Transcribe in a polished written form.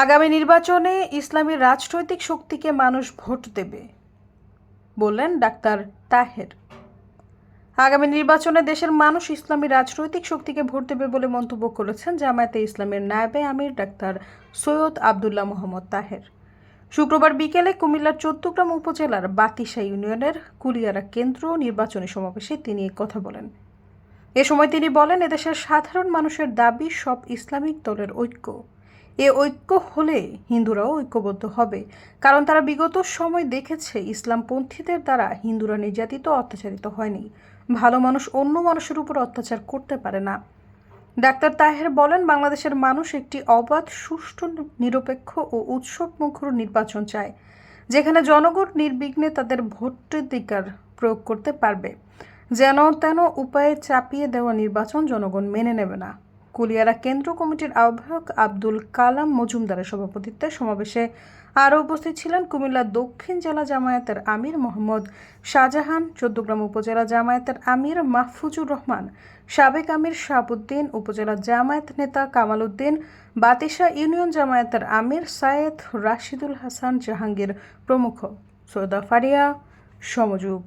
আগামী নির্বাচনে ইসলামী রাজনৈতিক শক্তিকে মানুষ ভোট দেবে, বললেন ডাক্তার তাহের। আগামী নির্বাচনে দেশের মানুষ ইসলামী রাজনৈতিক শক্তিকে ভোট দেবে বলে মন্তব্য করেছেন জামায়াতে ইসলামের নায়েবে আমির ডাক্তার সৈয়দ আবদুল্লাহ মোহাম্মদ তাহের। শুক্রবার বিকেলে কুমিল্লার চৌদ্দগ্রাম উপজেলার বাতিশা ইউনিয়নের কুলিয়ারা কেন্দ্র নির্বাচনী সমাবেশে তিনি কথা বলেন। এ সময় তিনি বলেন, এদেশের সাধারণ মানুষের দাবি সব ইসলামিক দলের ঐক্য। এ ঐক্য হলে হিন্দুরাও ঐক্যবদ্ধ হবে, কারণ তারা বিগত সময় দেখেছে ইসলামপন্থীদের দ্বারা হিন্দুরা নির্যাতিত অত্যাচারিত হয়নি। ভালো মানুষ অন্য মানুষের উপর অত্যাচার করতে পারে না। ডাক্তার তাহের বলেন, বাংলাদেশের মানুষ একটি অবাধ, সুষ্ঠু, নিরপেক্ষ ও উৎসবমুখর নির্বাচন চায়, যেখানে জনগণ নির্বিঘ্নে তাদের ভোটাধিকার প্রয়োগ করতে পারবে। যেন তেন উপায়ে চাপিয়ে দেওয়া নির্বাচন জনগণ মেনে নেবে না। কুলিয়ারা কেন্দ্র কমিটির আহ্বায়ক আব্দুল কালাম মজুমদারের সভাপতিত্বে সমাবেশে আরও উপস্থিত ছিলেন কুমিল্লা দক্ষিণ জেলা জামায়াতের আমির মোহাম্মদ শাহজাহান, চৌদ্দগ্রাম উপজেলা জামায়াতের আমির মাহফুজুর রহমান, সাবেক আমির শাহাবুদ্দিন, উপজেলা জামায়াত নেতা কামাল উদ্দিন, বাতিশা ইউনিয়ন জামায়াতের আমির সায়েদ রাশিদুল হাসান জাহাঙ্গীর প্রমুখ। সৈয়দা ফারিয়া, সমযুগ।